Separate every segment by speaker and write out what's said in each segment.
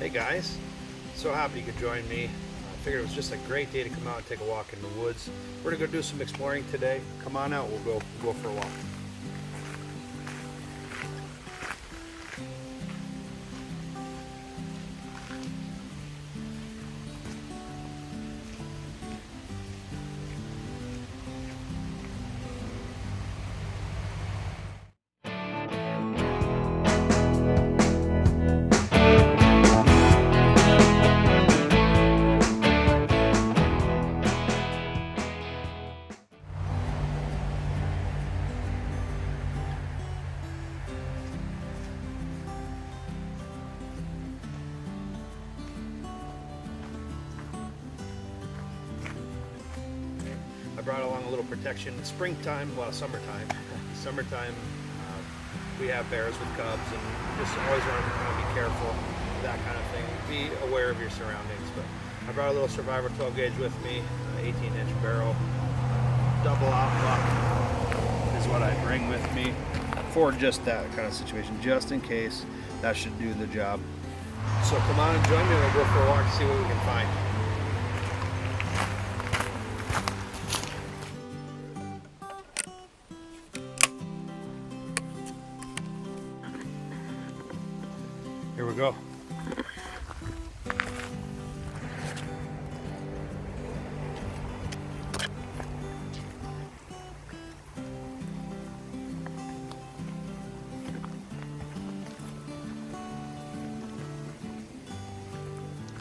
Speaker 1: Hey guys, so happy you could join me. I figured it was just a great day to come out and take a walk in the woods. We're gonna go do some exploring today. Come on out, we'll go for a walk. I brought along a little protection. Springtime, well, summertime. Summertime, we have bears with cubs, and just always want to kind of be careful, that kind of thing. Be aware of your surroundings. But I brought a little Survivor 12 gauge with me, 18-inch barrel, double out buck is what I bring with me for just that kind of situation, just in case. That should do the job. So come on and join me. We'll go for a walk to see what we can find. Here we go.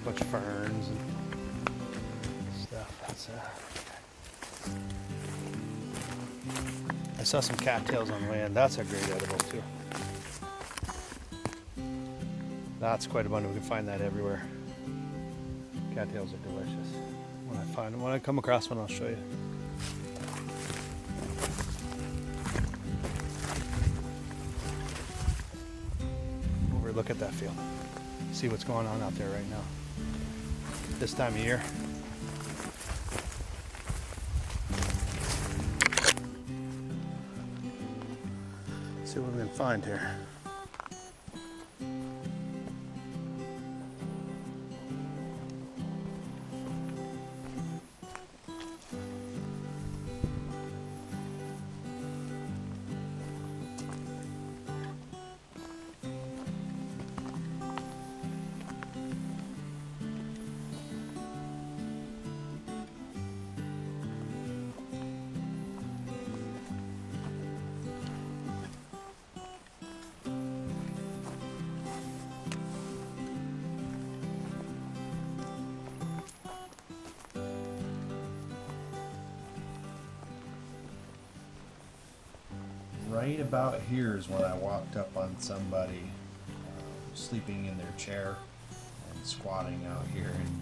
Speaker 1: Bunch of ferns and stuff. I saw some cattails on land. That's a great edible too. That's quite abundant. We can find that everywhere. Cattails are delicious. When I come across one, I'll show you. Over, look at that field. See what's going on out there right now. This time of year. See what we can find here. Right about here is when I walked up on somebody sleeping in their chair and squatting out here in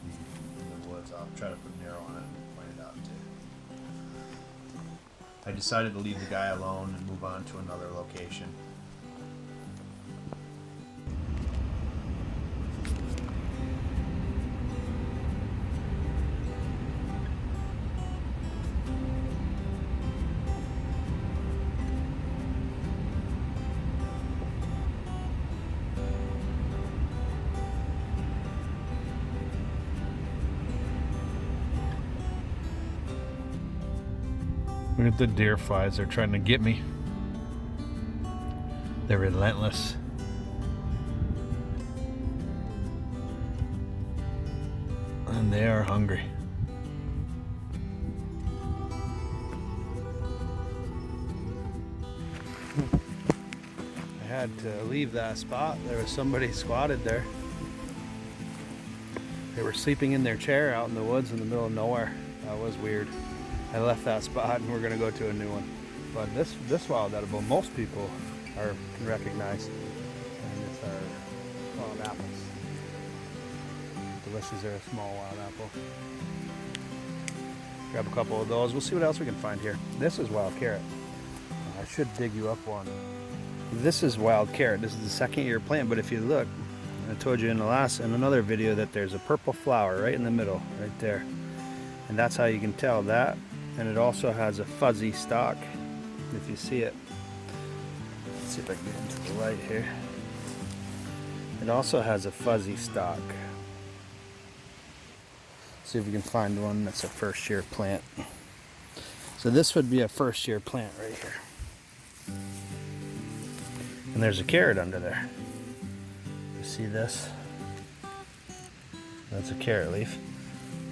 Speaker 1: the woods. I'll try to put an arrow on it and point it out too. I decided to leave the guy alone and move on to another location. Look at the deerflies, they're trying to get me. They're relentless. And they are hungry. I had to leave that spot. There was somebody squatted there. They were sleeping in their chair out in the woods in the middle of nowhere. That was weird. I left that spot and we're gonna go to a new one. But this wild edible, most people can recognize, and it's our wild apples. Delicious. They're a small wild apple. Grab a couple of those. We'll see what else we can find here. This is wild carrot. I should dig you up one. This is wild carrot. This is the second year plant, but if you look, I told you in another video that there's a purple flower right in the middle, right there. And that's how you can tell that. And it also has a fuzzy stalk, if you see it. Let's see if I can get into the light here. It also has a fuzzy stalk. See if we can find one that's a first year plant. So this would be a first year plant right here. And there's a carrot under there. You see this? That's a carrot leaf.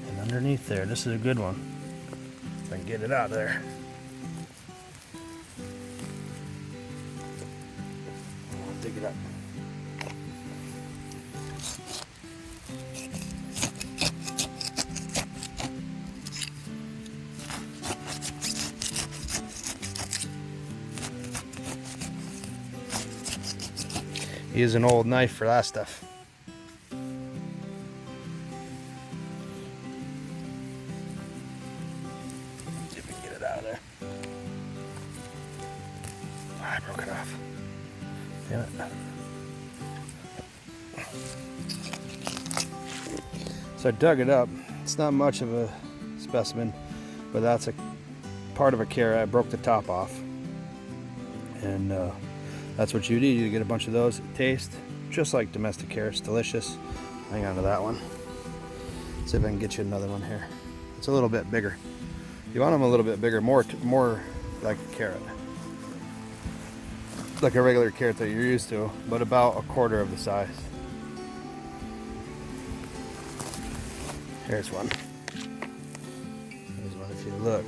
Speaker 1: And underneath there, this is a good one. If I can get it out of there. I'll dig it up. Use an old knife for that stuff. See if we can get it out of there. Oh, I broke it off. Damn it. So I dug it up. It's not much of a specimen, but that's a part of a carrot. I broke the top off. And that's what you do. You get a bunch of those. Taste just like domestic carrots, delicious. Hang on to that one. See if I can get you another one here. It's a little bit bigger. You want them a little bit bigger, more like a carrot, like a regular carrot that you're used to, but about a quarter of the size. Here's one. Here's one. If you look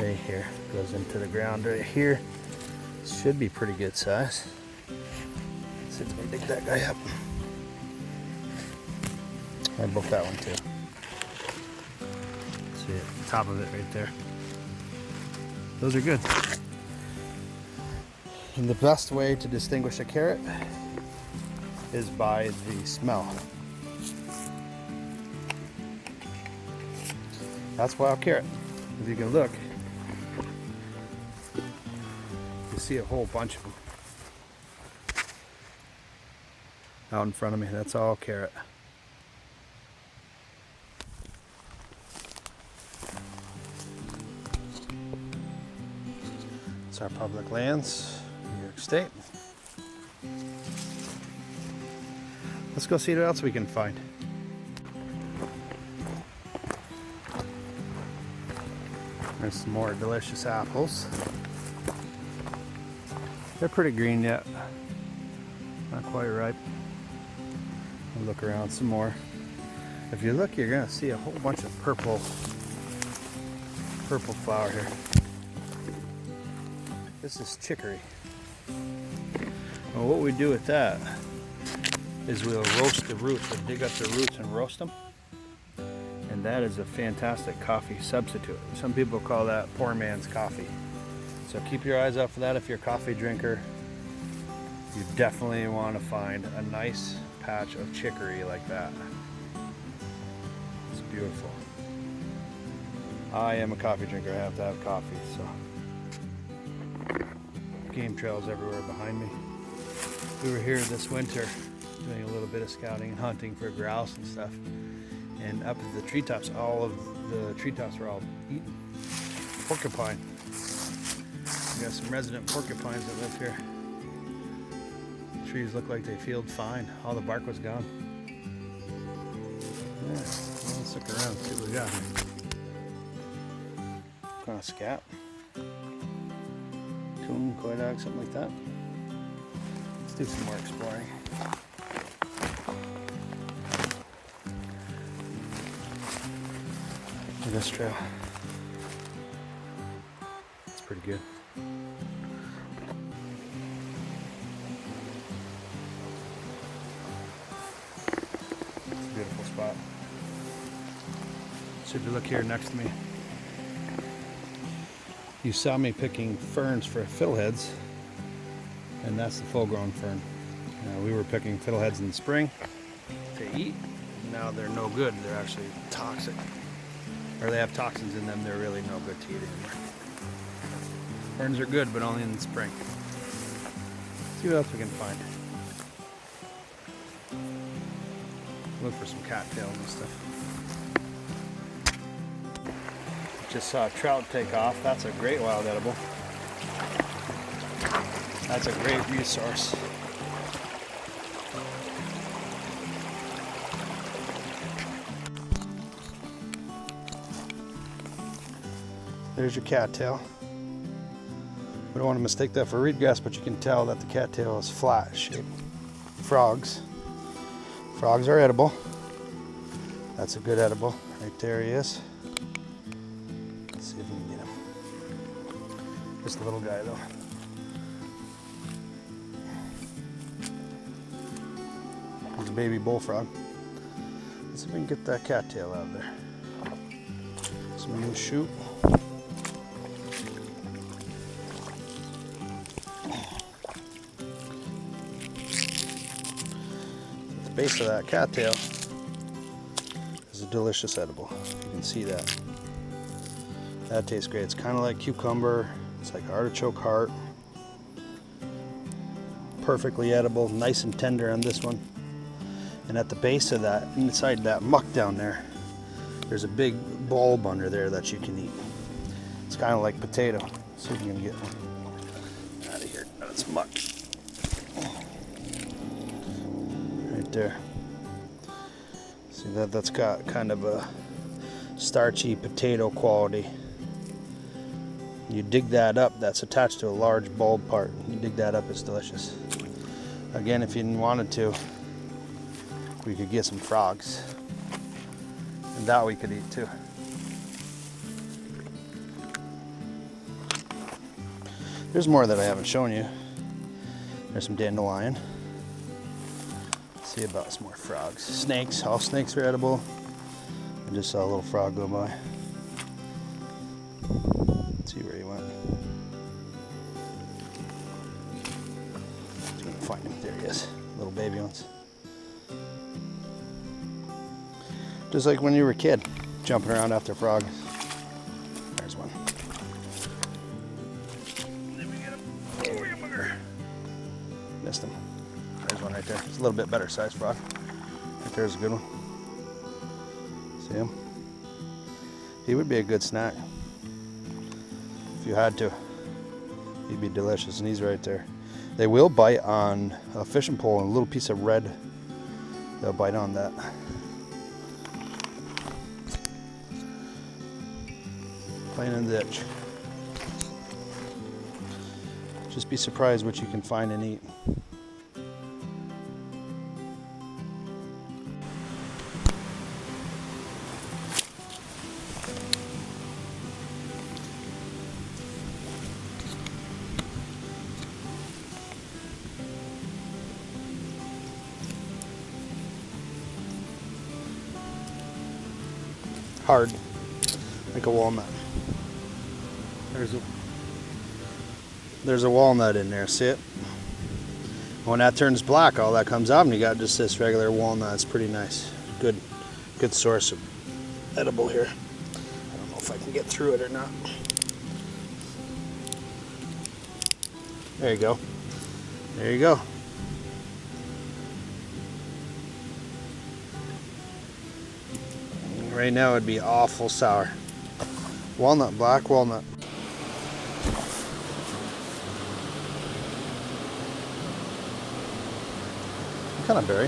Speaker 1: right here, goes into the ground right here. Should be pretty good size. Let's see if we dig that guy up. I broke that one too. See it, top of it right there. Those are good. And the best way to distinguish a carrot is by the smell. That's wild carrot. If you can look, you see a whole bunch of them out in front of me. That's all carrot. It's our public lands, New York State. Let's go see what else we can find. There's some more delicious apples. They're pretty green yet. Not quite ripe. I'll look around some more. If you look, you're gonna see a whole bunch of purple flower here. This is chicory. Well, what we do with that is we'll roast the roots. We'll dig up the roots and roast them. And that is a fantastic coffee substitute. Some people call that poor man's coffee. So keep your eyes out for that if you're a coffee drinker. You definitely want to find a nice patch of chicory like that. It's beautiful. I am a coffee drinker. I have to have coffee, so. Game trails everywhere behind me. We were here this winter doing a little bit of scouting and hunting for grouse and stuff. And up at the treetops, all of the treetops were all eaten. Porcupine. We got some resident porcupines that live here. Trees look like they peeled fine. All the bark was gone. Yeah, let's look around and see what we got here. Kind of scat. Coon, koidag, something like that. Let's do some more exploring. Look at this trail. It's pretty good. It's a beautiful spot. So if you look here next to me, you saw me picking ferns for fiddleheads, and that's the full-grown fern. We were picking fiddleheads in the spring to eat. Now they're no good. They're actually toxic. Or they have toxins in them. They're really no good to eat anymore. Ferns are good, but only in the spring. Let's see what else we can find. Look for some cattails and stuff. Just saw a trout take off. That's a great wild edible. That's a great resource.
Speaker 2: There's your cattail. We don't want to mistake that for reed grass, but you can tell that the cattail is flat shaped. Frogs. Frogs are edible. That's a good edible. Right there he is. Let's see if we can get him. Just a little guy though. He's a baby bullfrog. Let's see if we can get that cattail out of there. Some new shoot. At the base of that cattail is a delicious edible. You can see that. That tastes great. It's kind of like cucumber. It's like artichoke heart. Perfectly edible, nice and tender on this one. And at the base of that, inside that muck down there, there's a big bulb under there that you can eat. It's kind of like potato. Let's see if we can get one out of here. That's muck. Right there. See that? That's got kind of a starchy potato quality. You dig that up, that's attached to a large bulb part. You dig that up, it's delicious. Again, if you wanted to, we could get some frogs. And that we could eat too. There's more that I haven't shown you. There's some dandelion. Let's see about some more frogs. Snakes, all snakes are edible. I just saw a little frog go by. Let's see where he went. Just gonna find him. There he is. Little baby ones. Just like when you were a kid, jumping around after frogs. There's one. Then we get him. Oh, you bugger. Missed him. There's one right there. It's a little bit better sized frog. Right there's a good one. See him? He would be a good snack. If you had to. He'd be delicious, and he's right there. They will bite on a fishing pole and a little piece of red. They'll bite on that. Playing in the ditch. Just be surprised what you can find and eat. Hard, like a walnut. There's a walnut in there, see it? When that turns black, all that comes out and you got just this regular walnut. It's pretty nice. Good source of edible here. I don't know if I can get through it or not. There you go. There you go. Right now it'd be awful sour. Walnut, black walnut. What kind of berry?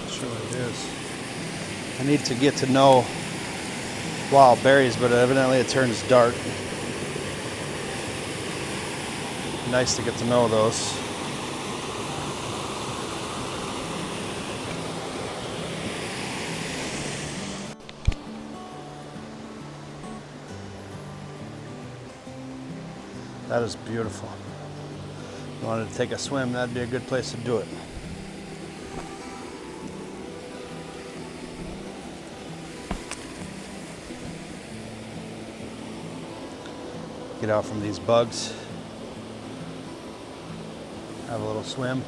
Speaker 2: Not sure what it is. I need to get to know wild berries, but evidently it turns dark. Nice to get to know those. That is beautiful. If you wanted to take a swim, that'd be a good place to do it. Get out from these bugs. Have a little swim.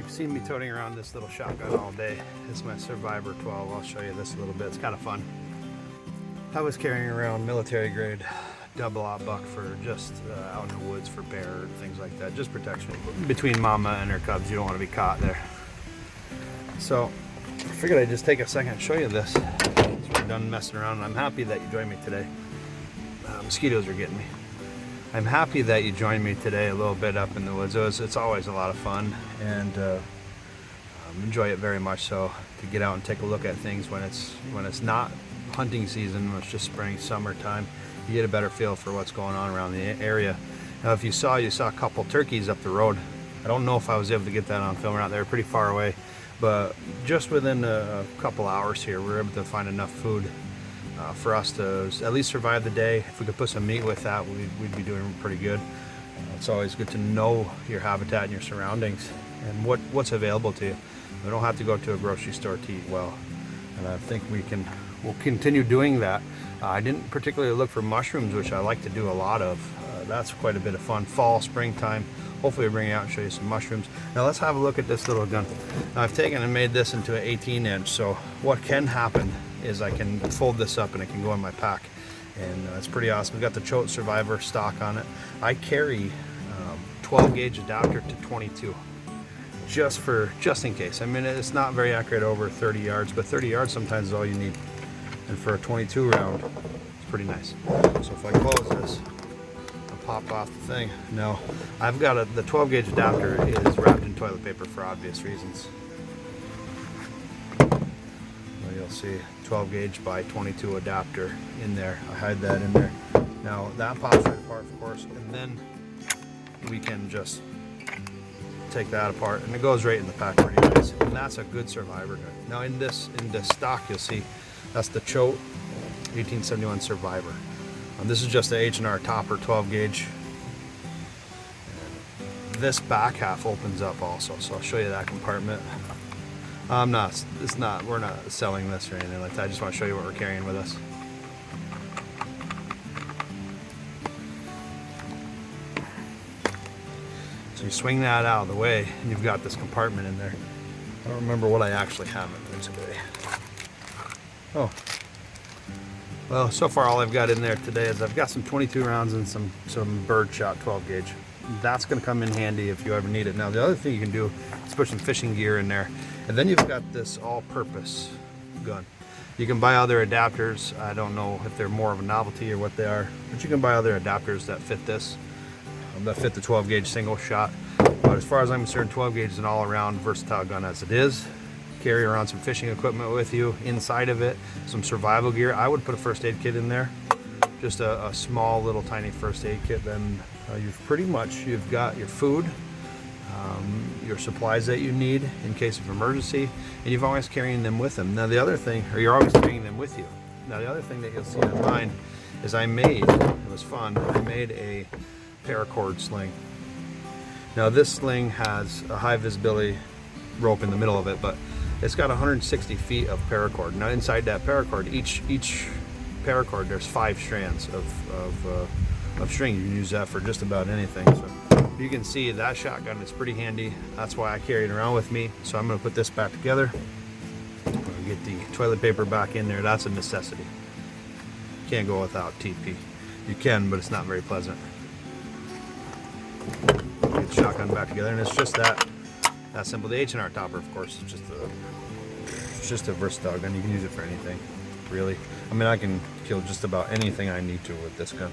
Speaker 2: Seen me toting around this little shotgun all day. It's my Survivor 12. I'll show you this a little bit. It's kind of fun. I was carrying around military grade double-aught buck for just out in the woods for bear and things like that. Just protection. Between mama and her cubs, you don't want to be caught there. So I figured I'd just take a second and show you this. We're done messing around, and I'm happy that you joined me today. Mosquitoes are getting me.
Speaker 1: I'm happy that you joined me today a little bit up in the woods. It's always a lot of fun, and enjoy it very much so, to get out and take a look at things when it's not hunting season, when it's just spring, summertime. You get a better feel for what's going on around the area. Now, if you saw a couple turkeys up the road. I don't know if I was able to get that on film or not. They were pretty far away, but just within a couple hours here, we were able to find enough food for us to at least survive the day. If we could put some meat with that, we'd be doing pretty good. It's always good to know your habitat and your surroundings and what's available to you. We don't have to go to a grocery store to eat well, and I think we'll continue doing that. I didn't particularly look for mushrooms, which I like to do a lot of. That's quite a bit of fun. Fall, springtime. Hopefully, we'll bring it out and show you some mushrooms. Now let's have a look at this little gun. Now, I've taken and made this into an 18-inch. So what can happen is I can fold this up and it can go in my pack, and it's pretty awesome. We've got the Choate Survivor stock on it. I carry 12 gauge adapter to 22. Just in case. I mean, it's not very accurate over 30 yards, but 30 yards sometimes is all you need. And for a 22 round, it's pretty nice. So if I close this, I'll pop off the thing. Now, I've got the 12 gauge adapter is wrapped in toilet paper for obvious reasons. Well, you'll see 12 gauge by 22 adapter in there. I hide that in there. Now, that pops right apart, of course, and then we can just take that apart, and it goes right in the pack pretty nice. And that's a good Survivor gun. Now in this stock, you'll see that's the Choate 1871 Survivor. This is just the H&R topper 12 gauge. And this back half opens up also, so I'll show you that compartment. We're not selling this or anything like that. I just want to show you what we're carrying with us. So you swing that out of the way, and you've got this compartment in there. I don't remember what I actually have in there today. Oh. Well, so far all I've got in there today is I've got some 22 rounds and some birdshot 12 gauge. That's going to come in handy if you ever need it. Now, the other thing you can do is put some fishing gear in there. And then you've got this all-purpose gun. You can buy other adapters. I don't know if they're more of a novelty or what they are, but you can buy other adapters that fit this. That fit the 12 gauge single shot. But as far as I'm concerned, 12 gauge is an all-around versatile gun as it is. Carry around some fishing equipment with you. Inside of it, some survival gear. I would put a first aid kit in there. Just a small little tiny first aid kit. Then you've got your food, your supplies that you need in case of emergency, and you've always carrying them with them. Now the other thing, or you're always carrying them with you. Now the other thing that you'll see on mine is it was fun, I made a paracord sling. Now this sling has a high visibility rope in the middle of it, but it's got 160 feet of paracord. Now inside that paracord, each paracord, there's 5 strands of string. You can use that for just about anything. So you can see that shotgun is pretty handy. That's why I carry it around with me. So I'm going to put this back together. I'm going to get the toilet paper back in there. That's a necessity. Can't go without TP. You can, but it's not very pleasant. Get the shotgun back together, and it's just that simple. The H&R topper, of course, is just a versatile gun. You can use it for anything, really. I mean, I can kill just about anything I need to with this gun,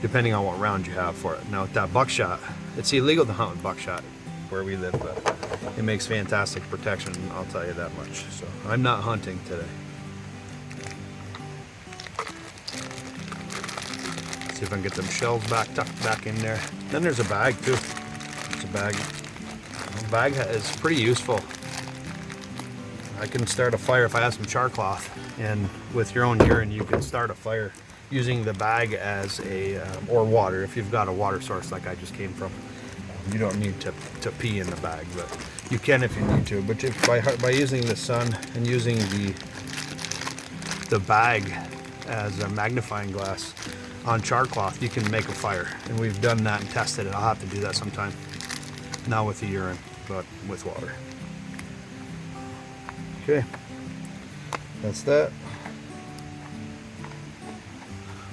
Speaker 1: depending on what round you have for it. Now, with that buckshot, it's illegal to hunt with buckshot where we live, but it makes fantastic protection, I'll tell you that much. So I'm not hunting today. See if I can get them shells tucked back in there. Then there's a bag too. It's a bag. The bag is pretty useful. I can start a fire if I have some char cloth, and with your own urine you can start a fire using the bag as or water if you've got a water source like I just came from. You don't need to pee in the bag, but you can if you need to. But by using the sun and using the bag as a magnifying glass on char cloth, you can make a fire, and we've done that and tested it. I'll have to do that sometime. Not with the urine, but with water. Okay, that's that.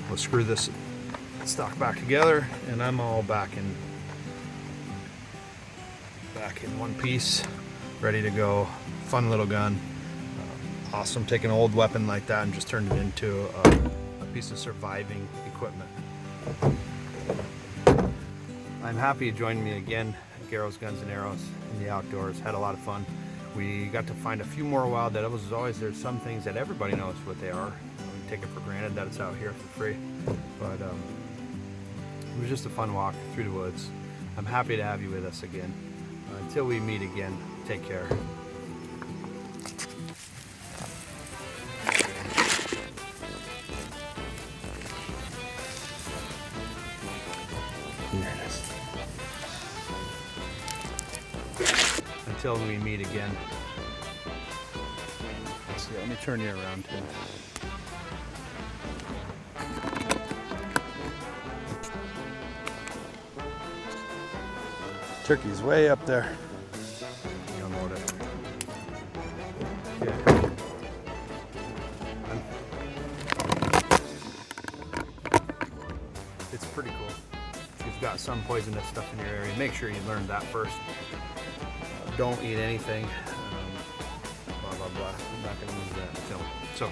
Speaker 1: We'll screw this stock back together, and I'm all back in one piece, ready to go. Fun little gun. Awesome. Take an old weapon like that and just turn it into a piece of surviving equipment. I'm happy you joined me again at Garrow's Guns and Arrows in the outdoors. Had a lot of fun. We got to find a few more wild devils. As always, there's some things that everybody knows what they are. We take it for granted that it's out here for free. But it was just a fun walk through the woods. I'm happy to have you with us again. Until we meet again, take care.
Speaker 2: There it is.
Speaker 1: Until we meet again.
Speaker 2: Let's see, let me turn you around too. Turkey's way up there.
Speaker 1: You unload it. Okay. It's pretty cool. If you've got some poisonous stuff in your area, make sure you learn that first. Don't eat anything. Blah blah blah. I'm not going to use that. So